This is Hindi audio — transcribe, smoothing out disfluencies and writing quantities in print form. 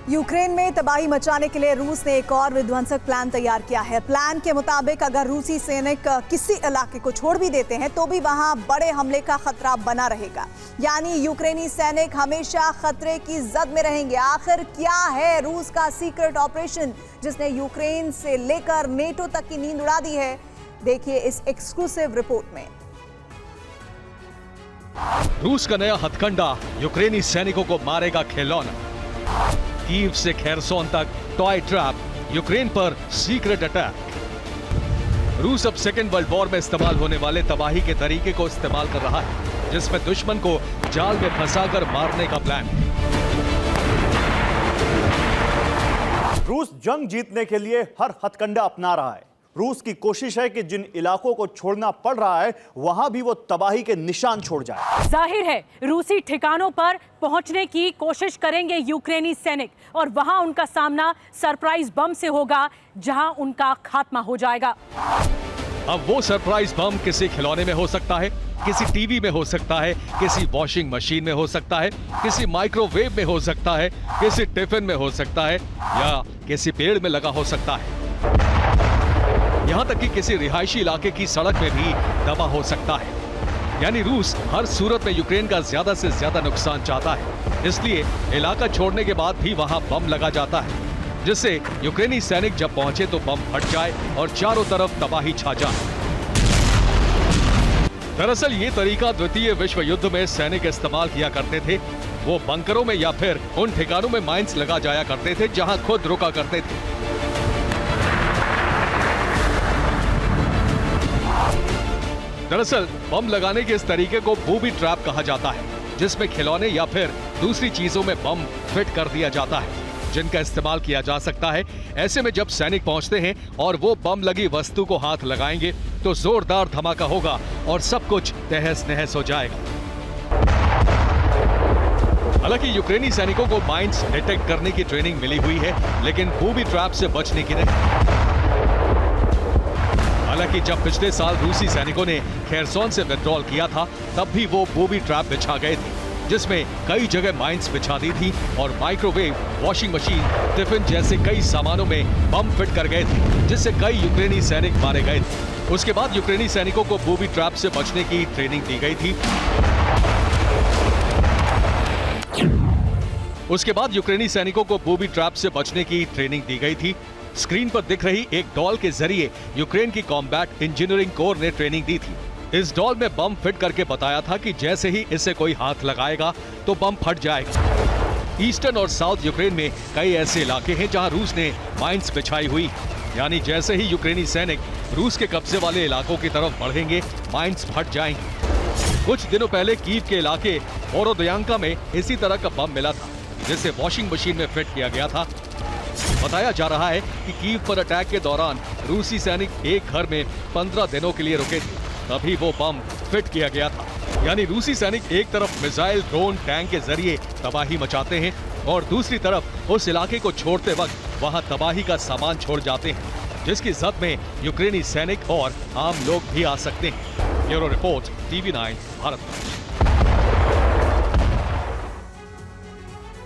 यूक्रेन में तबाही मचाने के लिए रूस ने एक और विध्वंसक प्लान तैयार किया है। प्लान के मुताबिक अगर रूसी सैनिक किसी इलाके को छोड़ भी देते हैं तो भी वहां बड़े हमले का खतरा बना रहेगा, यानी यूक्रेनी सैनिक हमेशा खतरे की जद में रहेंगे। आखिर क्या है रूस का सीक्रेट ऑपरेशन जिसने यूक्रेन से लेकर नेटो तक की नींद उड़ा दी है? देखिए इस एक्सक्लूसिव रिपोर्ट में। रूस का नया हथकंडा यूक्रेनी सैनिकों को मारेगा खिलौना। कीव से खेरसोन तक टॉय ट्रैप, यूक्रेन पर सीक्रेट अटैक। रूस अब सेकेंड वर्ल्ड वॉर में इस्तेमाल होने वाले तबाही के तरीके को इस्तेमाल कर रहा है, जिसमें दुश्मन को जाल में फंसाकर मारने का प्लान। रूस जंग जीतने के लिए हर हथकंडा अपना रहा है। रूस की कोशिश है कि जिन इलाकों को छोड़ना पड़ रहा है वहां भी वो तबाही के निशान छोड़ जाए। जाहिर है रूसी ठिकानों पर पहुंचने की कोशिश करेंगे यूक्रेनी सैनिक और वहां उनका सामना सरप्राइज बम से होगा, जहां उनका खात्मा हो जाएगा। अब वो सरप्राइज बम किसी खिलौने में हो सकता है, किसी टीवी में हो सकता है, किसी वॉशिंग मशीन में हो सकता है, किसी माइक्रोवेव में हो सकता है, किसी टिफिन में हो सकता है या किसी पेड़ में लगा हो सकता है। यहां तक कि किसी रिहायशी इलाके की सड़क में भी दबा हो सकता है। यानी रूस हर सूरत में यूक्रेन का ज्यादा से ज्यादा नुकसान चाहता है, इसलिए इलाका छोड़ने के बाद भी वहां बम लगा जाता है, जिससे यूक्रेनी सैनिक जब पहुंचे तो बम फट जाए और चारों तरफ तबाही छा जाए। दरअसल ये तरीका द्वितीय विश्व युद्ध में सैनिक इस्तेमाल किया करते थे। वो बंकरों में या फिर उन ठिकानों में माइंस लगा जाया करते थे जहां खुद रुका करते थे। दरअसल बम लगाने के इस तरीके को बूबी ट्रैप कहा जाता है, जिसमें खिलौने या फिर दूसरी चीजों में बम फिट कर दिया जाता है, जिनका इस्तेमाल किया जा सकता है। ऐसे में जब सैनिक पहुंचते हैं और वो बम लगी वस्तु को हाथ लगाएंगे तो जोरदार धमाका होगा और सब कुछ तहस नहस हो जाएगा। हालांकि यूक्रेनी सैनिकों को माइंस डिटेक्ट करने की ट्रेनिंग मिली हुई है, लेकिन बूबी ट्रैप से बचने की नहीं। हालांकि जब पिछले साल रूसी सैनिकों ने खेरसोन से विड्रॉल किया था, तब भी वो बूबी ट्रैप बिछा गए थे, जिसमें कई जगह माइंस बिछा दी थी और माइक्रोवेव, वॉशिंग मशीन, टिफिन जैसे कई सामानों में बम फिट कर गए थे, जिससे कई यूक्रेनी सैनिक मारे गए थे। उसके बाद यूक्रेनी सैनिकों को बूबी ट्रैप से बचने की ट्रेनिंग दी गई थी। उसके बाद यूक्रेनी सैनिकों को बूबी ट्रैप से बचने की ट्रेनिंग दी गई थी। स्क्रीन पर दिख रही एक डॉल के जरिए यूक्रेन की कॉम्बैट इंजीनियरिंग कोर ने ट्रेनिंग दी थी। इस डॉल में बम फिट करके बताया था कि जैसे ही इसे कोई हाथ लगाएगा तो बम फट जाएगा। ईस्टर्न और साउथ यूक्रेन में कई ऐसे इलाके हैं जहां रूस ने माइंस बिछाई हुई, यानी जैसे ही यूक्रेनी सैनिक रूस के कब्जे वाले इलाकों की तरफ बढ़ेंगे, माइंस फट जाएंगे। कुछ दिनों पहले कीव के इलाके बोरोदयांका में इसी तरह का बम मिला था, जिसे वॉशिंग मशीन में फिट किया गया था। बताया जा रहा है कि कीव पर अटैक के दौरान रूसी सैनिक एक घर में 15 दिनों के लिए रुके थे, तभी वो बम फिट किया गया था। यानी रूसी सैनिक एक तरफ मिसाइल, ड्रोन, टैंक के जरिए तबाही मचाते हैं और दूसरी तरफ उस इलाके को छोड़ते वक्त वहां तबाही का सामान छोड़ जाते हैं, जिसकी जद में यूक्रेनी सैनिक और आम लोग भी आ सकते हैं। Bureau report, TV9 Bharat.